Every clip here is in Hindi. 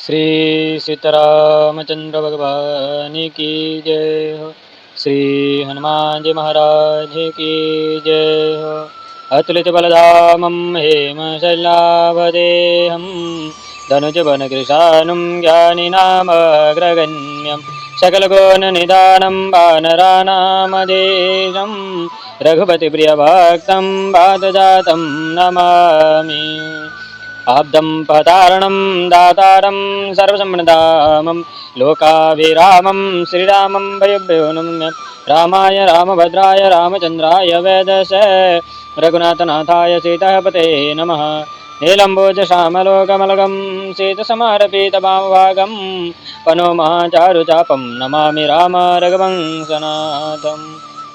श्री सीतारामचंद्र भगवान की जय हो। श्री हनुमान जी महाराज की जय हो। अतुलित बलधामं हेमशैलाभदेहं धनुजवनकृशानुं ज्ञानिनामग्रगण्यं सकलगुणनिधानं वानराणामधीशं रघुपतिप्रियभक्तं वातजातं नमामि। आब्दं पतारणं दातारं सर्वसम्पदामं लोकाभिरामं श्रीरामं भयभ्यो नम्य रामाय रामभद्राय रामचन्द्राय वेदसे रघुनाथनाथाय सीतापते नमः। नीलम्बोजश्यामलोकमलगं सीतसमारपितवामभागं पनोमहाचारुचापं नमामि राम रघुवंशनाथं।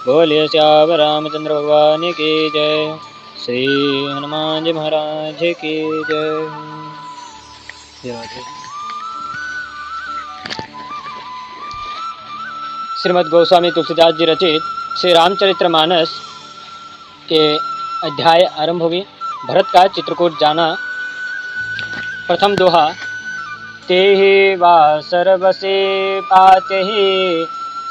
बोलिए श्याम रामचंद्र भगवान की जय। श्री हनुमान जी महाराज की जय। श्रीमद् गोस्वामी तुलसीदास जी रचित श्री रामचरितमानस के अध्याय आरंभ हुई। भरत का चित्रकूट जाना। प्रथम दोहा। ते ही वासर बसे पाते ही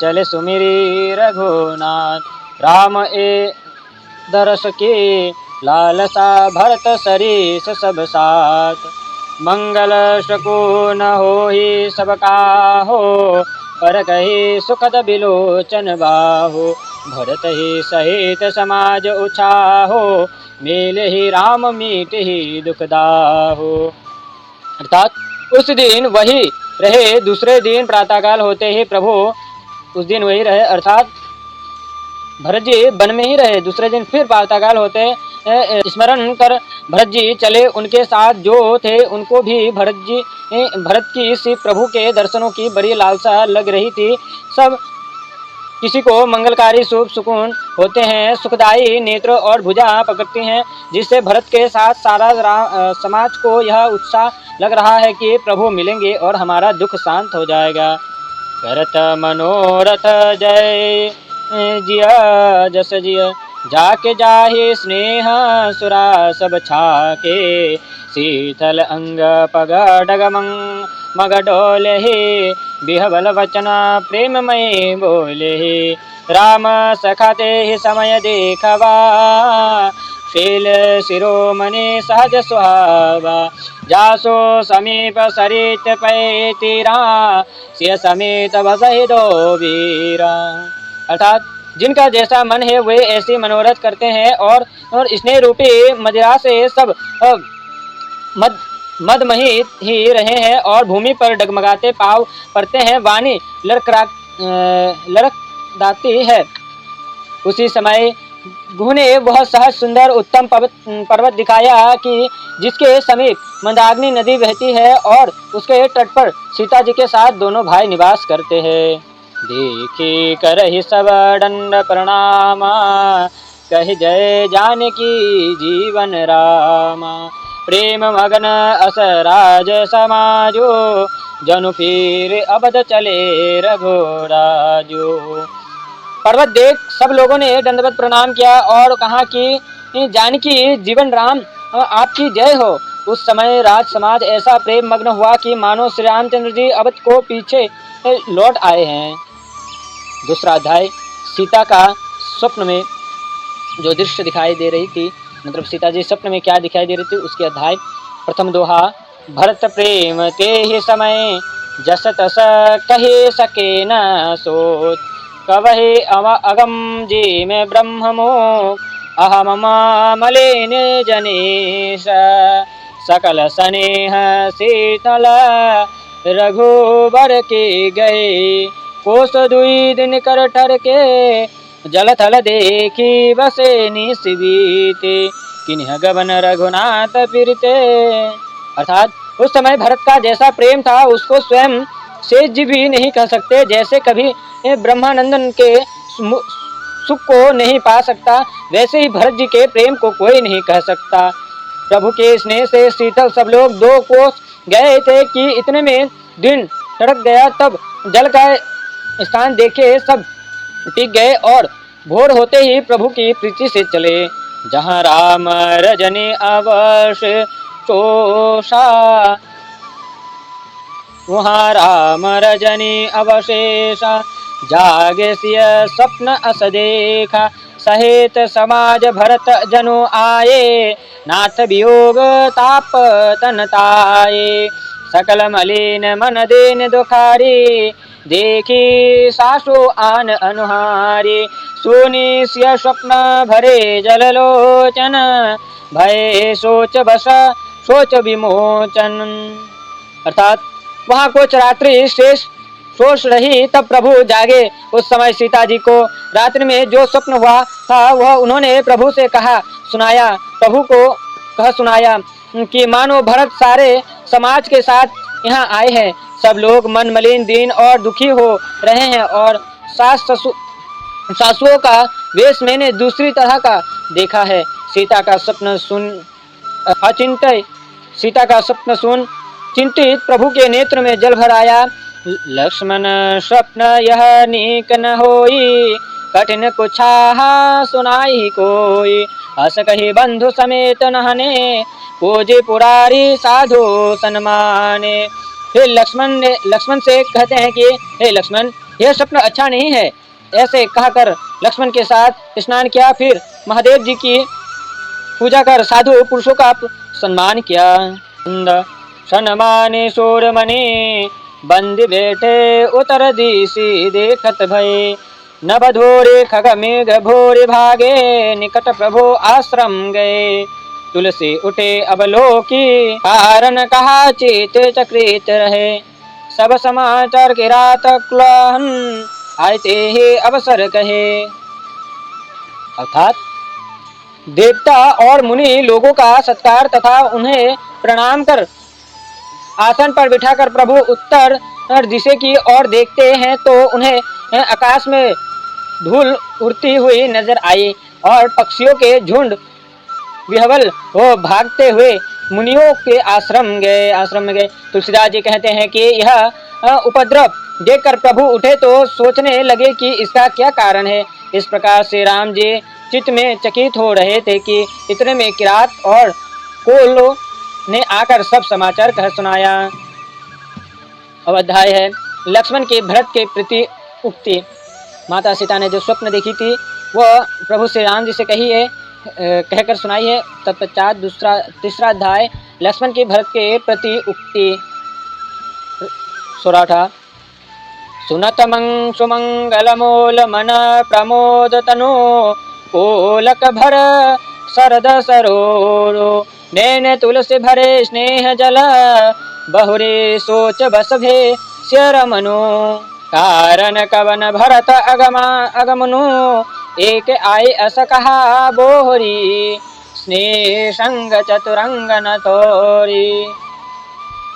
चले सुमिरी रघुनाथ राम ए दरस के लालसा भरत सरीस सब साथ मंगल शकुन हो ही सबका हो पर कही सुखद बिलोचन बाहो भरत ही सहित समाज उछाहो मेल ही राम मीट ही दुखदाहो। अर्थात उस दिन वही रहे, दूसरे दिन प्रातःकाल होते ही प्रभु उस दिन वही रहे, अर्थात भरत जी वन में ही रहे। दूसरे दिन फिर प्रातःकाल होते स्मरण कर भरत जी चले। उनके साथ जो थे उनको भी भरत की इस प्रभु के दर्शनों की बड़ी लालसा लग रही थी। सब किसी को मंगलकारी शुभ सुकून होते हैं, सुखदायी नेत्र और भुजा पकड़ती हैं, जिससे भरत के साथ सारा समाज को यह उत्साह लग रहा है कि प्रभु मिलेंगे और हमारा दुख शांत हो जाएगा। भरत मनोरथ जय जिया जस जिया जाके जाहि स्नेह सुरा सब छाके शीतल अंग पग डगमंग मग डोले बिहबल वचना प्रेममय बोले राम सखाते ही समय देखवा शील शिरोमणि सहज सुहावा जासो समीप सरित पै तीरा सिय समेत बसहि दो वीरा। अर्थात जिनका जैसा मन है वे ऐसी मनोरथ करते हैं और स्नेह रूपी मदिरा से सब मदमहित ही रहे हैं और भूमि पर डगमगाते पाव पड़ते हैं, वाणी लड़खड़ाती है। उसी समय गुह ने वह सहज सुंदर उत्तम पर्वत दिखाया कि जिसके समीप मंदाग्नि नदी बहती है और उसके तट पर सीता जी के साथ दोनों भाई निवास करते हैं। देखी करहि सब दंड प्रणामा कहि जय जानकी जीवन रामा प्रेम मगन असराज समाजो जनु फिर अबध चले रघुराजो। पर्वत देख सब लोगों ने दंडवत प्रणाम किया और कहा कि जानकी जीवन राम आपकी जय हो। उस समय राज समाज ऐसा प्रेम मग्न हुआ कि मानो श्री रामचंद्र जी अवध को पीछे लौट आए हैं। दूसरा अध्याय। सीता का स्वप्न में जो दृश्य दिखाई दे रही थी, मतलब सीता जी स्वप्न में क्या दिखाई दे रही थी, उसके अध्याय। प्रथम दोहा। भरत प्रेम ते ही समय जस तस कहे सके न सोच कवहे अगम जी में ब्रह्ममो अहम मलिन जनेश सकल स्नेह शीतल रघुबर के गए कोस दुई दिन कर टर के जल थल देखी बसे निस्बीते किन्ह गवन रघुनाथ फिरते। अर्थात उस समय भरत का जैसा प्रेम था उसको स्वयं शेष जी भी नहीं कह सकते। जैसे कभी ब्रह्मानंदन के सुख को नहीं पा सकता, वैसे ही भरत जी के प्रेम को कोई नहीं कह सकता। प्रभु के स्नेह से शीतल सब लोग 2 कोस गए थे कि इतने में दिन टड़क गया। तब जल का स्थान देखे सब टिक गए और भोर होते ही प्रभु की प्रीति से चले। जहाँ राम रजनी अवश्य चोषा वहाँ राम रजनी अवशेष, जागे सिय स्वप्न अस देखा, सहित समाज भरत जनु आये, नाथ वियोग ताप तन ताये, सकल मलिन मन दीन दुखारी, देखी सासु आन अनुहारी, सुनी सिय स्वप्न भरे जल लोचन, भय सोच बस सोच विमोचन। अर्थात वहाँ कुछ रात्रि शेष सोच रही, तब प्रभु जागे। उस समय सीता जी को रात्रि में जो स्वप्न हुआ था वह उन्होंने प्रभु से सुनाया। प्रभु को कह सुनाया कि मानो भरत सारे समाज के साथ यहाँ आए हैं, सब लोग मन मलिन दीन और दुखी हो रहे हैं, और सासुओं का वेश मैंने दूसरी तरह का देखा है। सीता का स्वप्न सुन चिंतित प्रभु के नेत्र में जल भर आया। लक्ष्मण स्वप्न यह नीक न होई, कठिन कुछाहा सुनाई कोई, अस कही बंधु समेत नहने, पूजे पुरारी साधु सन्माने। फिर लक्ष्मण से कहते हैं कि हे लक्ष्मण, यह स्वप्न अच्छा नहीं है। ऐसे कहकर लक्ष्मण के साथ स्नान किया, फिर महादेव जी की पूजा कर साधु पुरुषों का सम्मान किया। सन्माने सूरमणि बंदी बैठे उत्तर दिशि देखत भय, नभधोरे खग मेघ भोरे भागे, निकट प्रभु आश्रम गए, तुलसी उठे अवलोकी, कारण कहा चित चक्रित रहे, सब समाचार के रात क्लहन, आयते ही अवसर कहे। अर्थात देवता और मुनि लोगों का सत्कार तथा उन्हें प्रणाम कर आसन पर बिठाकर प्रभु उत्तर दिशा की ओर देखते हैं तो उन्हें आकाश में धूल उड़ती हुई नजर आई, और पक्षियों के झुंड विह्वल हो भागते हुए मुनियों के आश्रम में गए। तुलसीदास जी कहते हैं कि यह उपद्रव देखकर प्रभु उठे तो सोचने लगे कि इसका क्या कारण है। इस प्रकार से राम जी चित्त में चकित हो रहे थे कि इतने में किरात और कोल ने आकर सब समाचार कह सुनाया। अब अध्याय है लक्ष्मण के भरत के प्रति उक्ति। माता सीता ने जो स्वप्न देखी थी वह प्रभु श्री राम जी से कही है, कहकर सुनाई है। तत्पश्चात तीसरा अध्याय लक्ष्मण के भरत के प्रति उक्ति। सोराठा। सुनत सुमंगल मोल मन प्रमोद तनु, कोलक भर सरद सरोरो, नैन तुलसी भरे स्नेह जल, बहुरे सोच बस भे श्यर मनु, कारण कवन भरत अगमनु, एक आई अस कहा बोहरी, स्नेह संग चतुरंग न तोरी।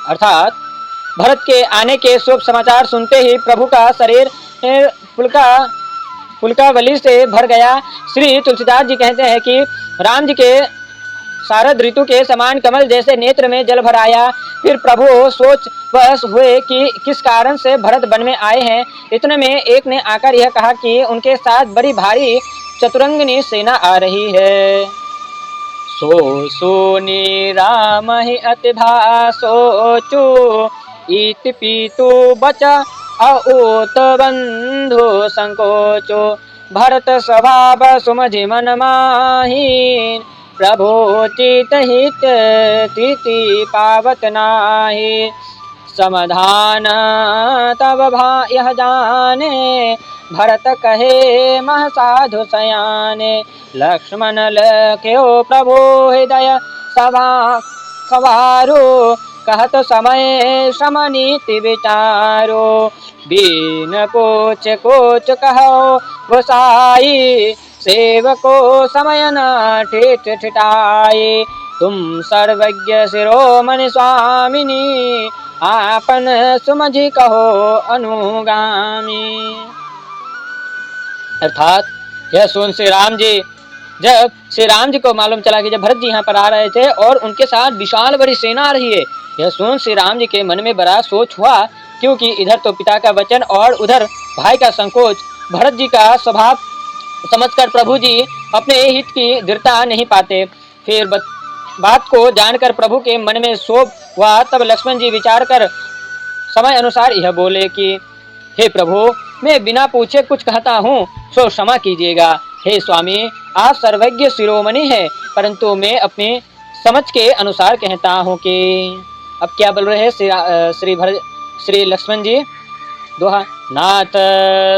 अर्थात भरत के आने के शुभ समाचार सुनते ही प्रभु का शरीर पुलकावली से भर गया। श्री तुलसीदास जी कहते हैं कि राम जी के शारद ऋतु के समान कमल जैसे नेत्र में जल भर आया। फिर प्रभु सोच बस हुए कि किस कारण से भरत वन में आए हैं। इतने में एक ने आकर यह कहा कि उनके साथ बड़ी भारी चतुरंगिनी सेना आ रही है। सोनी राम ही अति भासोचु, इति पीतु बचा अऊत बंधु संकोचो, भरत स्वभाव सुमझि मन माही, प्रभु चित हित तिथि पावत नाही, समाधान तब यह जाने, भरत कहे मह साधु सयाने, लक्ष्मण लख्यो प्रभु हृदय सवारो, कहत समय समनीति विचारो, बीन कोच कोच कहो गोसाई, सेवको समय न ठेठ ठिठाई, तुम सर्वज्ञ शिरोमणि स्वामिनी, आपन सुमझि कहो अनुगामी। अर्थात यह सुन जब श्री राम जी को मालूम चला कि जब भरत जी यहाँ पर आ रहे थे और उनके साथ विशाल बड़ी सेना आ रही है, यह सुन श्री राम जी के मन में बड़ा सोच हुआ, क्योंकि इधर तो पिता का वचन और उधर भाई का संकोच। भरत जी का स्वभाव समझकर प्रभु जी अपने हित की दृढ़ता नहीं पाते। फिर बात को जानकर प्रभु के मन में शोभ हुआ। तब लक्ष्मण जी विचार कर समय अनुसार यह बोले कि हे प्रभु, मैं बिना पूछे कुछ कहता हूँ सो क्षमा कीजिएगा। हे स्वामी, आप सर्वज्ञ शिरोमणि हैं, परंतु मैं अपनी समझ के अनुसार कहता हूँ कि अब क्या बोल रहे हैं श्री लक्ष्मण जी। दोहा। नाथ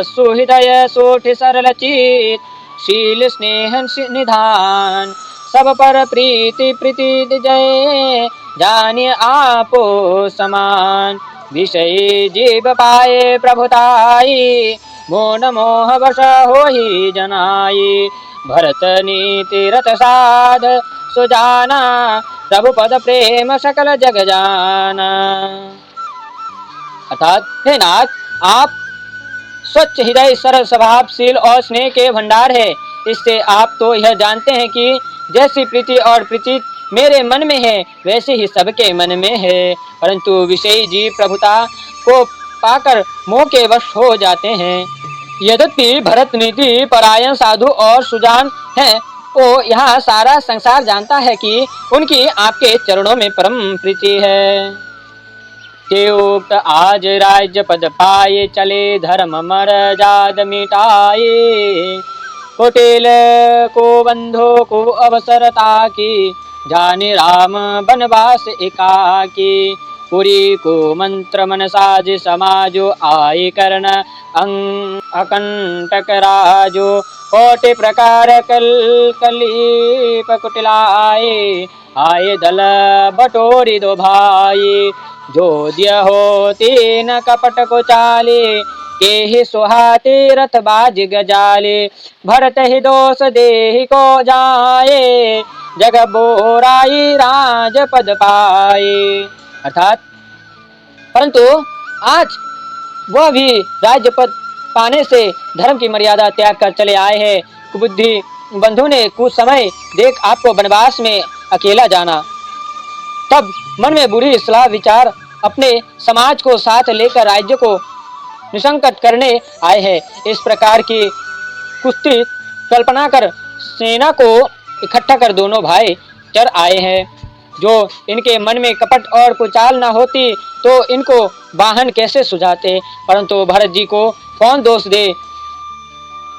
सुहृदय सोठ सरल चित, शील स्नेह निधान, सब पर प्रीति प्रीति जय, जानिए आपो समान। विषय जीव पाए प्रभुताई, मोन मोह वश होहि जनाई। भरत नीति रत साध सुजाना, प्रभु पद प्रेम सकल जग जाना। अर्थात हे नाथ, आप स्वच्छ हृदय, सरल स्वभावशील और स्नेह के भंडार है। इससे आप तो यह जानते हैं कि जैसी प्रीति और प्रीति मेरे मन में है वैसे ही सबके मन में है, परंतु विषयी जीव प्रभुता को पाकर मोह के वश हो जाते हैं। यद्यपि भरत नीति परायण साधु और सुजान हैं, वो यहाँ सारा संसार जानता है कि उनकी आपके चरणों में परम प्रीति है। ते उक्त आज राज्य पद पाए, चले धर्म मर जाद मिटाए। कुटिल को बंधो को अवसरता की, जाने राम बनवास एकाकी। पुरी को मंत्र मन साज समाजो, आए कर्ण अकंटक राजो। कोटि प्रकार कलीप कुटिलाए, आए दल बटोरी दो भाई। जो दिय हो तीन कपट को चाले, के ही सुहाते रथ बाज गजाले। भरत ही दोष देहि को जाए, जग बोराई राज पद पाए। अर्थात परंतु आज वह भी राज्य पद पाने से धर्म की मर्यादा त्याग कर चले आए हैं। कुबुद्धि बंधु ने कुछ समय देख आपको वनवास में अकेला जाना, तब मन में बुरी सलाह विचार अपने समाज को साथ लेकर राज्य को निसंकट करने आए हैं। इस प्रकार की कुस्ती कल्पना कर सेना को इकट्ठा कर दोनों भाई चर आए हैं। जो इनके मन में कपट और कुचाल न होती तो इनको वाहन कैसे सुझाते, परंतु भरत जी को कौन दोष दे,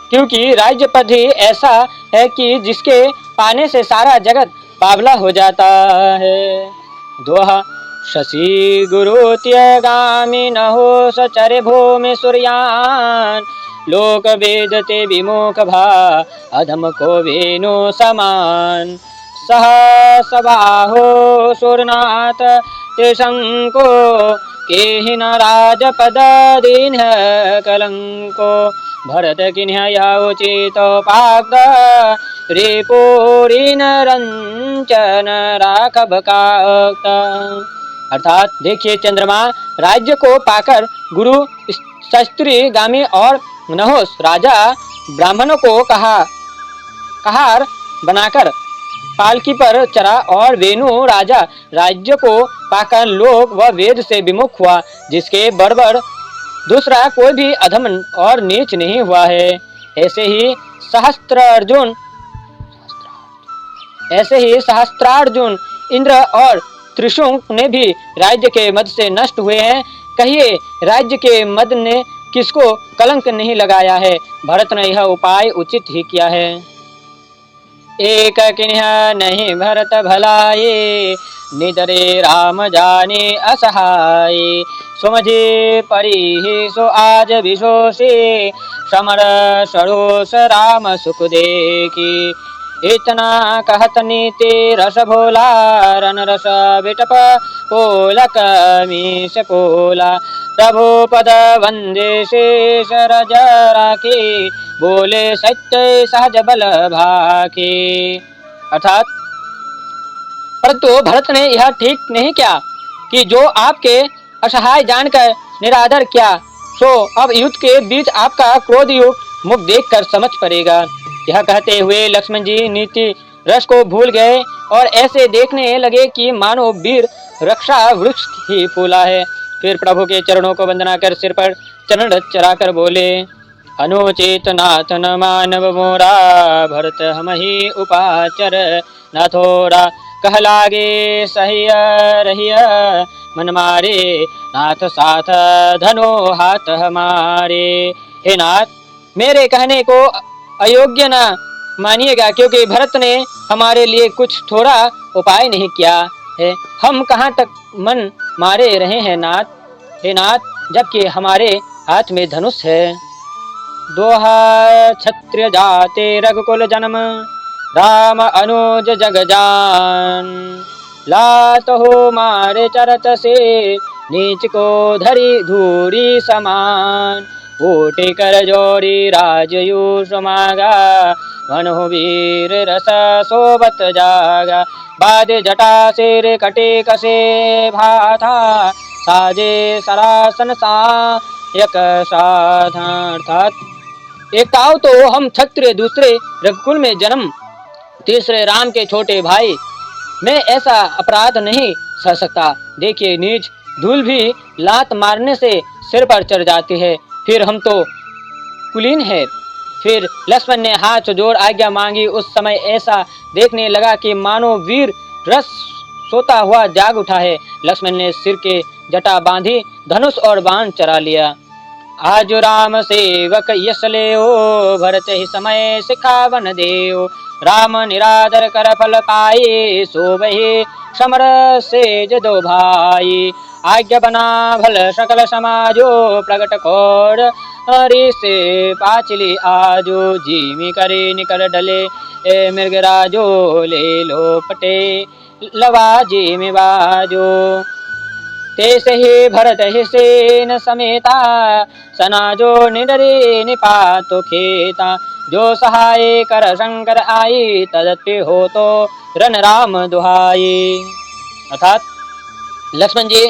क्योंकि राज्य पद ही ऐसा है कि जिसके पाने से सारा जगत बावला हो जाता है। दोहा। शशि गुरु त्यागामी न हो, सचर भूमि सूर्यान। लोक वेदते विमुख भा, अधम को वेणु समान। सहसबाहो सुरनाथ त्रिशंको, केहि न राजपद दीन कलंको। भरत किन्हया उचित पाद, रिपुरीन रंचन राघव काक्त। अर्थात देखिए चंद्रमा, राज्य को पाकर गुरु शास्त्री गामी और नहुस राजा ब्राह्मणों को कहार बनाकर पालकी पर चरा, और वेणु राजा राज्य को पाकर लोक व वेद से विमुख हुआ, जिसके बराबर दूसरा कोई भी अधम और नीच नहीं हुआ है। ऐसे ही सहस्त्रार्जुन इंद्र और त्रिशुंग ने भी राज्य के मद से नष्ट हुए हैं। कहिए राज्य के मद ने किसको कलंक नहीं लगाया है। भरत ने यह उपाय उचित ही किया है। एक किन्ह नहीं भरत भलाए, निदरे राम जाने असहाय। सुमझे परी सो आज विशोषे, समर सरोस राम सुख देखी। इतना कहत नीति रस भोला, रन रस बिटप पोलक मीश पोला। प्रभु पद वंदे शेष रज राखी, बोले सत्य सहज बल भाकी। अर्थात परंतु भरत ने यह ठीक नहीं किया कि जो आपके असहाय जानकर निरादर किया, सो अब युद्ध के बीच आपका क्रोध युक्त मुख देखकर समझ पड़ेगा। यह कहते हुए लक्ष्मण जी नीति रस को भूल गए और ऐसे देखने लगे कि मानो वीर रक्षा वृक्ष ही फूला है। फिर प्रभु के चरणों को वंदना कर सिर पर चरण चढ़ाकर बोले, अनुचित नाथ न मानव मोरा, भरत हम ही उपाचर न थोड़ा। कह लागे सहिय रहिय मन मारे नाथ साथ धनो हाथ हमारे। हे नाथ, मेरे कहने को अयोग्य न मानिएगा, क्योंकि भरत ने हमारे लिए कुछ थोड़ा उपाय नहीं किया है। हम कहाँ तक मन मारे रहे हैं नाथ, हे नाथ, जबकि हमारे हाथ में धनुष है। दोहा क्षत्रिय जाते रघुकुल जन्म, राम अनुज जग जान। लात हो मारे चरत से, नीच को धरी धूरी समान। ऊटे कर जोरी राजयूष मागा, मनो वीर रस सोबत जागा। बाद जटा सिर कटे कसे भाथा, साजे सरासन सायक साधार्थात। एक ताव तो हम क्षत्रिय, दूसरे रघुकुल में जन्म, तीसरे राम के छोटे भाई, मैं ऐसा अपराध नहीं सह सकता। देखिए नीच धूल भी लात मारने से सिर पर चढ़ जाती है, फिर हम तो कुलीन है। फिर लक्ष्मण ने हाथ जोड़ आज्ञा मांगी। उस समय ऐसा देखने लगा कि मानो वीर रस सोता हुआ जाग उठा है। लक्ष्मण ने सिर के जटा बांधी, धनुष और बाण चरा लिया। आज राम सेवक यश लेओ, भरत ही समय सिखावन देओ। राम निरादर कर फल पाए, सोबहि समर से जदो भाई। आज्ञा बना भल सकल समाजो, प्रगट खोड़ हरि से पाचली आजो। जीमी करे निकर डले मृगराजो, ले लो पटे लवाजी में बाजो। तेस ही भरत ही सेन समेता, सनाजो निडरे निपातो खेता। जो सहाय कर शंकर आई, तदपि हो तो रन राम दुहाई। अर्थात लक्ष्मण जी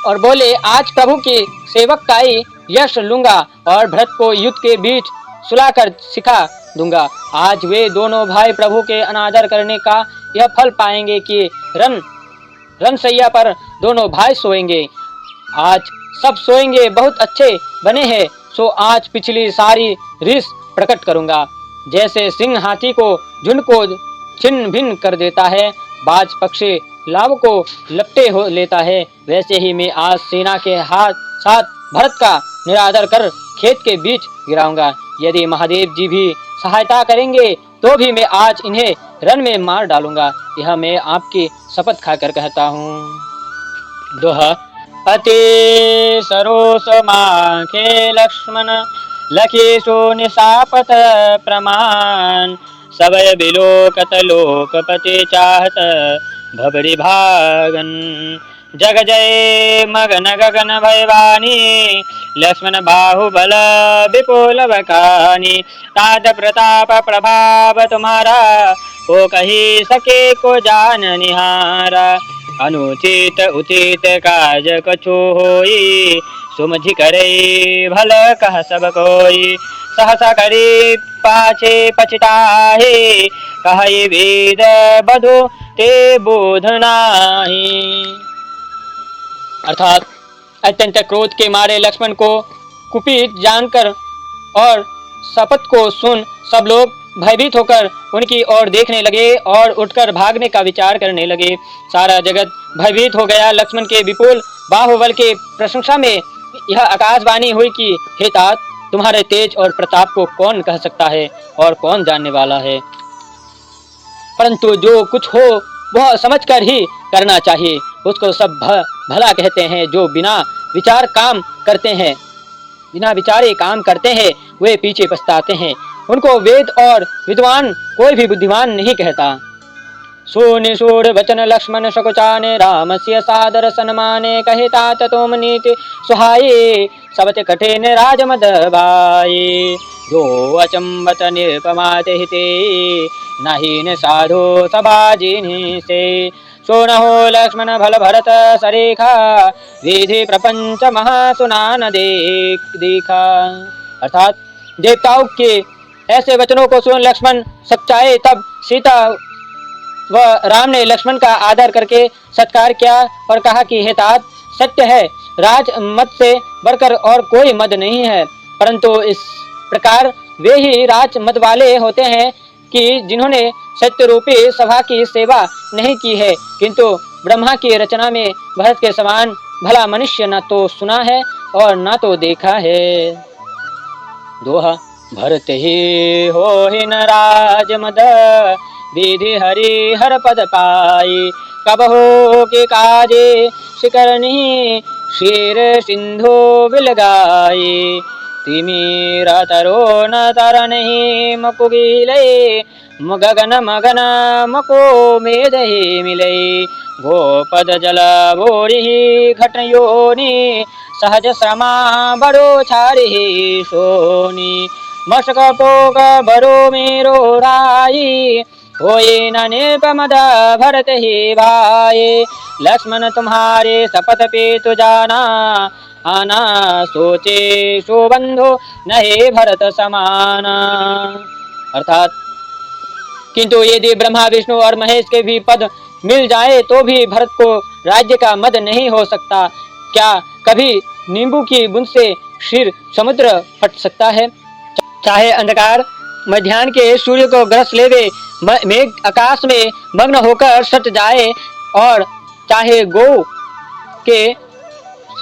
और बोले, आज प्रभु की सेवकाई यश लूंगा और भरत को युद्ध के बीच सुलाकर सिखा दूंगा। आज वे दोनों भाई प्रभु के अनादर करने का यह फल पाएंगे कि रनसैया पर दोनों भाई सोएंगे। आज सब सोएंगे, बहुत अच्छे बने हैं, सो आज पिछली सारी रिस प्रकट करूंगा। जैसे सिंह हाथी को झुंड को छिन्न भिन्न कर देता है, बाज पक्षी लाव को लपटे हो लेता है, वैसे ही मैं आज सेना के साथ भरत का निरादर कर खेत के बीच गिराऊंगा। यदि महादेव जी भी सहायता करेंगे तो भी मैं आज इन्हें रन में मार डालूंगा। यह मैं आपकी शपथ खाकर कहता हूँ। दोहा अति सरोस माखे लक्ष्मण, लखीसो निशापत प्रमाण। सबय बिलोकत लोकपति चाहत, भबरी भागन। जग जय मगन गगन भयवानी, लक्ष्मण बाहुबल विपुल बकानी। ताद प्रताप प्रभाव तुम्हारा, को कही सके को जान निहारा। अनुचित उचित काज कछु होई, सुमझि करे भल कह सब कोई। सहसा करी पाछे पछताहे, कहि वेद बधु ते बोध नाही। अर्थात अत्यंत क्रोध के मारे लक्ष्मण को कुपित जानकर और शपथ को सुन सब लोग भयभीत होकर उनकी ओर देखने लगे और उठकर भागने का विचार करने लगे। सारा जगत भयभीत हो गया। लक्ष्मण के विपुल बाहुबल के प्रशंसा में यह आकाशवाणी हुई कि हे तात, तुम्हारे तेज और प्रताप को कौन कह सकता है और कौन जानने वाला है। परंतु जो कुछ हो वह समझकर ही करना चाहिए। उसको सब भला कहते हैं। जो बिना विचार काम करते हैं, बिना विचारे काम करते हैं, वे पीछे पछताते हैं। उनको वेद और विद्वान कोई भी बुद्धिमान नहीं कहता। सोने सोड़ वचन लक्ष्मण सकुचाने, रामस्य सादर सन्माने। कहे तात तुम नीति सुहाये, सबत कठिन राजमद भाई। जो अचंबत निपमाते हिते, नहीं न साधो सभाजिनी से। सो न हो लक्ष्मण भल भरत सरेखा, विधि प्रपंच महासुनान देखा। अर्थात देवताओं के ऐसे वचनों को सुन लक्ष्मण सच्चाए। तब सीता व राम ने लक्ष्मण का आदर करके सत्कार किया और कहा कि हे तात, सत्य है, राज मत से बढ़कर और कोई मद नहीं है। परंतु इस प्रकार वे ही राज मत वाले होते हैं कि जिन्होंने सत्य रूपी सभा की सेवा नहीं की है, किंतु ब्रह्मा की रचना में भरत के समान भला मनुष्य न तो सुना है और न तो देखा है। दोहा भरत ही हो ही न राज मद विधि हरि हर पद पाई, कब हो के काजे शिकरनी शीर सिंधु बिलगाई, तिमीरा तरो न तरनहि मकुगिले गगन मगन मको मेद ही मिले, गोपद जल बोरी घट योनि सहज श्रमा बड़ो छारी सोनी, मशक पोक बरो मेरो राई, होए न निपमद भरत ही भाई, लक्ष्मण तुम्हारे शपथ पे तो जाना, आना सोचे सो बंधु नहीं भरत समाना। अर्थात किंतु यदि ब्रह्मा विष्णु और महेश के भी पद मिल जाए तो भी भरत को राज्य का मद नहीं हो सकता। क्या कभी नींबू की बूंद से क्षीर समुद्र फट सकता है? चाहे अंधकार मध्याह्न के सूर्य को ग्रस लेवे, मेघ आकाश में मग्न होकर सट जाए, और चाहे गौ के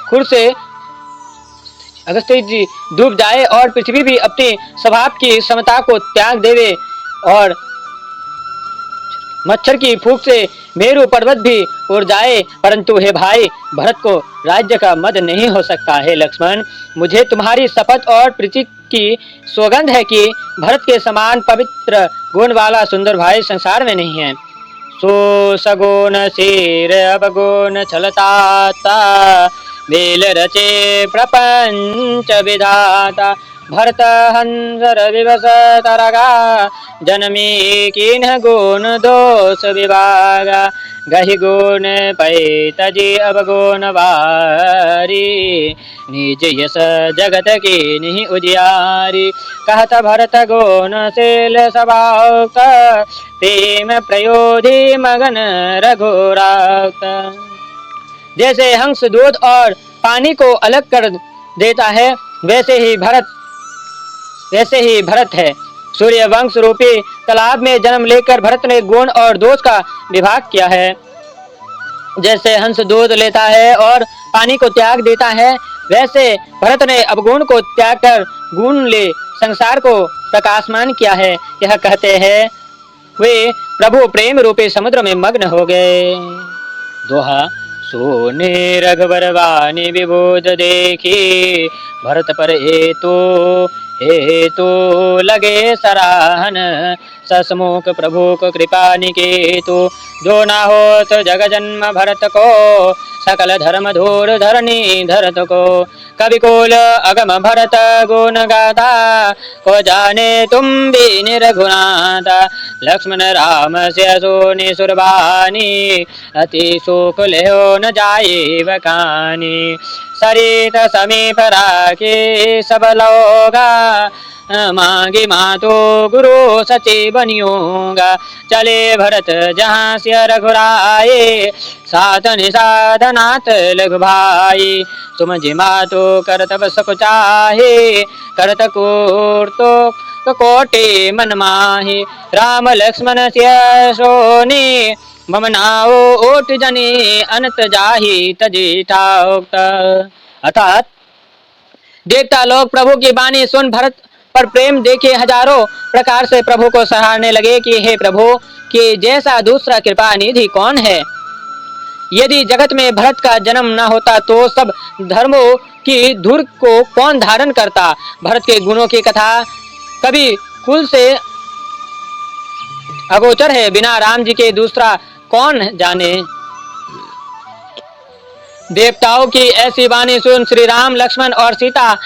खुर से अगस्त्य जी डूब जाए और पृथ्वी भी अपनी स्वभाव की समता को त्याग देवे, और मच्छर की फूंक से मेरु पर्वत भी उड़ जाए, परंतु हे भाई, भरत को राज्य का मद नहीं हो सकता है। लक्ष्मण, मुझे तुम्हारी शपथ और प्रीति की सौगंध है कि भरत के समान पवित्र गुण वाला सुंदर भाई संसार में नहीं है। सो सगुण शीर अवगुण छलताता, बेल रचे प्रपंच विधाता, भरत हंसर विवश तरगा, जनमी किन्ह गुण दोष विभागा, गहि गुण पै तजी अवगुण वारी, निज यश जगत की निहि उजियारी, कहत भरत गुण शील स्वभाव, प्रेम प्रयोधि मगन रघुरात। जैसे हंस दूध और पानी को अलग कर देता है, वैसे ही भरत है। सूर्य वंश रूपी तालाब में जन्म लेकर भरत ने गुण और दोष का विभाग किया है। जैसे हंस दूध लेता है और पानी को त्याग देता है, वैसे भरत ने अवगुण को त्याग कर गुण ले संसार को प्रकाशमान किया है। यह कहते हैं वे प्रभु प्रेम रूपी समुद्र में मग्न हो गए। दोहा सोने रघुवर वाणी विबोध देखी, भरत पर हेतु लगे सराहन, ससमुख प्रभु को कृपा निकेतु, जो ना हो तो जग जन्म भरत को, सकल धर्म धूर धरनी धरत को, कवि कोल अगम भरत गुण गाथा, को जाने तुम भी निर्गुणाता, लक्ष्मण राम से सोनी सुरबानी, अति सुख लेहो न जाए बकानी, सरित समीप राखे सब लोगा, मांगे मातो गुरु सचे बनियोगा, चले भरत जहाँ से रघुराए, साधन साधनाथ लघु भाई, तुम जिमातो करतब सक चाहे, करत कोर्तो कोटे मन माही, राम लक्ष्मण सिय सोनी, मम नाओ ओट जने अनंत जाहि तजे ठाउक। अर्थात देवता लोग प्रभु की वाणी सुन भरत पर प्रेम देखे हजारों प्रकार से प्रभु को सराहने लगे कि हे प्रभु, कि जैसा दूसरा कृपा निधि कौन है। यदि जगत में भरत का जन्म न होता तो सब धर्मों की धुर को कौन धारण करता। भरत के गुणों की कथा कभी कुल से अगोचर है, बिना राम जी के दूसरा कौन जाने। देवताओं की ऐसी वाणी सुन श्री राम लक्ष्मण और सीता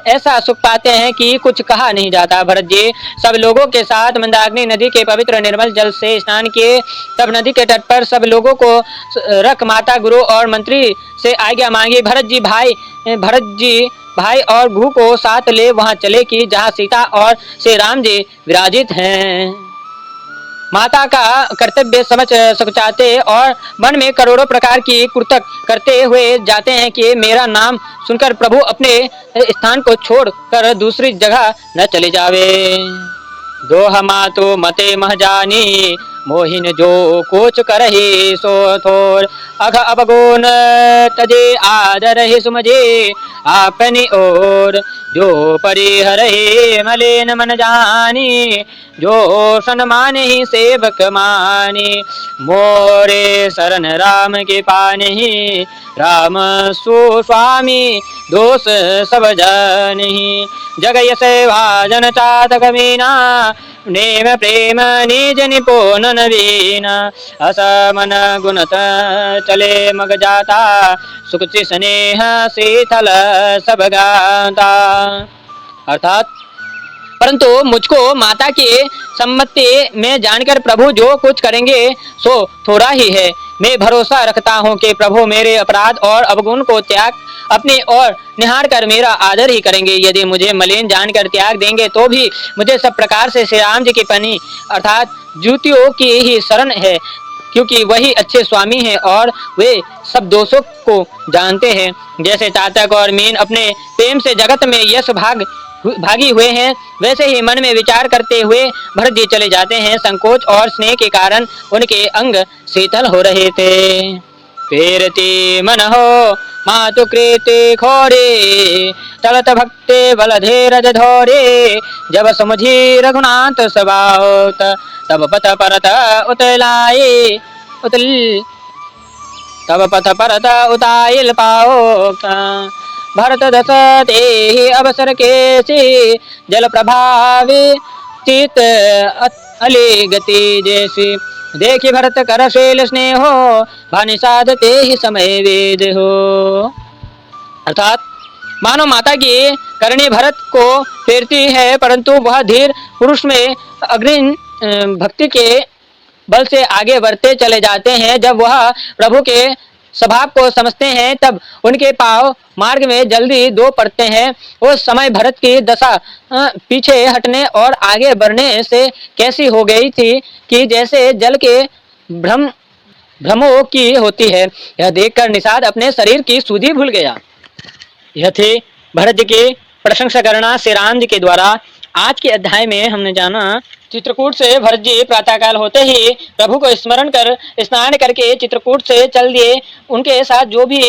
ऐसा सुख पाते हैं कि कुछ कहा नहीं जाता। भरत जी सब लोगों के साथ मंदाकिनी नदी के पवित्र निर्मल जल से स्नान किए, तब नदी के तट पर सब लोगों को रख माता गुरु और मंत्री से आज्ञा मांगी। भरत जी भाई और भू को साथ ले वहां चले कि जहां सीता और श्री राम जी विराजित हैं। माता का कर्तव्य समझ सकुचाते और मन में करोड़ों प्रकार की कुर्तक करते हुए जाते हैं कि मेरा नाम सुनकर प्रभु अपने स्थान को छोड़कर दूसरी जगह न चले जावे। दोह मातु मते मह जानी, मोहिन जो कोच करहि सो थोर। अघ अवगुण तजे आदर ही सुमझे, आपनी ओर जो परिहरहि मलिन मन जानी। जो सन मानहि सेवक मानी, मोरे शरण राम के पानहि। राम सुस्वामी दोष सब जानहि, जग यश भाजन चातक मीना। नेम प्रेम निज निपुण नवीना, असमन गुणत चले मग जाता। सुख स्नेह शीतल सब गाता। अर्थात परंतु मुझको माता की सम्मति में जानकर प्रभु जो कुछ करेंगे सो थोड़ा ही है। मैं भरोसा रखता हूँ कि प्रभु मेरे अपराध और अवगुण को त्याग अपनी ओर निहार कर मेरा आदर ही करेंगे। यदि मुझे मलिन जानकर त्याग देंगे तो भी मुझे सब प्रकार से श्री राम जी की पनी अर्थात जूतियों की ही शरण है, क्योंकि वही अच्छे स्वामी हैं और वे सब दोषों को जानते हैं। जैसे चातक और मीन अपने प्रेम से जगत में यश भागी हुए हैं, वैसे ही मन में विचार करते हुए भरत जी चले जाते हैं। संकोच और स्नेह के कारण उनके अंग शीतल हो रहे थे। पेरती मन हो मातु कृति खोरे, तलत भक्ते बल धीरज धोरे। जब समझी रघुनाथ स्वभाव, तब पथ परत उतलाए तब पथ परत उताइल पाओ। भरत दस ते अवसर केसी, जल प्रभावी चित अली गति जैसी। देखी भरत करशील स्नेहो, भानि साधते ही समय वेद हो। अर्थात मानो माता की करणी भरत को फेरती है, परंतु वह धीर पुरुष में अग्नि भक्ति के बल से आगे बढ़ते चले जाते हैं। जब वह प्रभु के स्वभाव को समझते हैं तब उनके पांव मार्ग में जल्दी दो पड़ते हैं। उस समय भरत की दशा पीछे हटने और आगे बढ़ने से कैसी हो गई थी कि जैसे जल के भ्रमों की होती है। यह देखकर निषाद अपने शरीर की सुधि भूल गया। यह थी भरत जी की प्रशंसा करना श्री राम जी के द्वारा। आज के अध्याय में हमने जाना चित्रकूट से भरत जी प्रातःकाल होते ही प्रभु को स्मरण कर स्नान करके चित्रकूट से चल दिए। उनके साथ जो भी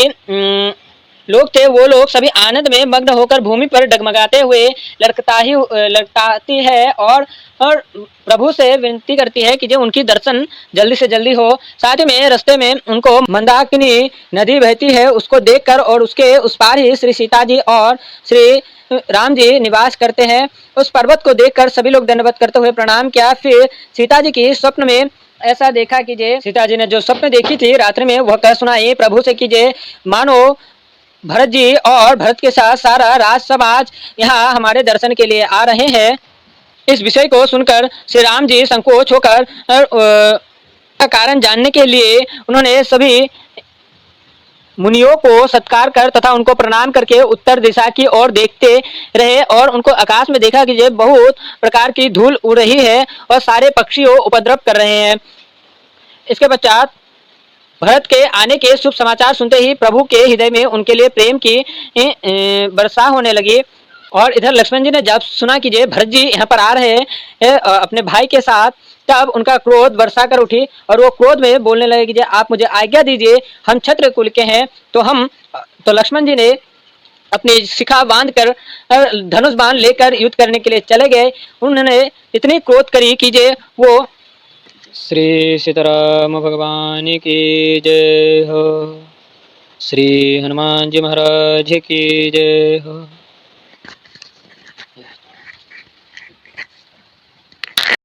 लोग थे वो लोग सभी आनंद में मग्न होकर भूमि पर डगमगाते हुए लटकाती है और प्रभु से विनती करती है कि जो उनकी दर्शन जल्दी से जल्दी हो। साथ ही में रास्ते में उनको मंदाकिनी नदी बहती है उसको देखकर और उसके उस पार ही श्री सीता जी और श्री राम जी निवास करते हैं। उस पर्वत को देखकर सभी लोग दंडवत करते हुए प्रणाम किया। फिर सीता जी की स्वप्न में ऐसा देखा कि सीता जी ने जो स्वप्न देखी थी रात्रि में वह कह सुनाई प्रभु से कि मानो भरत जी और भरत के साथ सारा राज समाज यहाँ हमारे दर्शन के लिए आ रहे हैं। इस विषय को सुनकर श्री राम जी संकोच होकर कारण जानने के लिए उन्होंने सभी मुनियों को सत्कार कर तथा उनको प्रणाम करके उत्तर दिशा की ओर देखते रहे और उनको आकाश में देखा कि बहुत प्रकार की धूल उड़ रही है और सारे पक्षियों उपद्रव कर रहे हैं। इसके पश्चात भरत के आने के शुभ समाचार सुनते ही प्रभु के हृदय में उनके लिए प्रेम की वर्षा होने लगी। और इधर लक्ष्मण जी ने जब सुना कि भरत जी यहाँ पर आ रहे हैं अपने भाई के साथ, तब उनका क्रोध वर्षा कर उठी और वो क्रोध में बोलने लगे कि आप मुझे आज्ञा दीजिए, हम क्षत्रिय कुल के हैं। तो लक्ष्मण जी ने अपनी शिखा बांध कर धनुष बाण लेकर युद्ध करने के लिए चले गए। उन्होंने इतनी क्रोध करी कि वो श्री सीताराम भगवान की जय हो। श्री हनुमान जी महाराज की जय हो।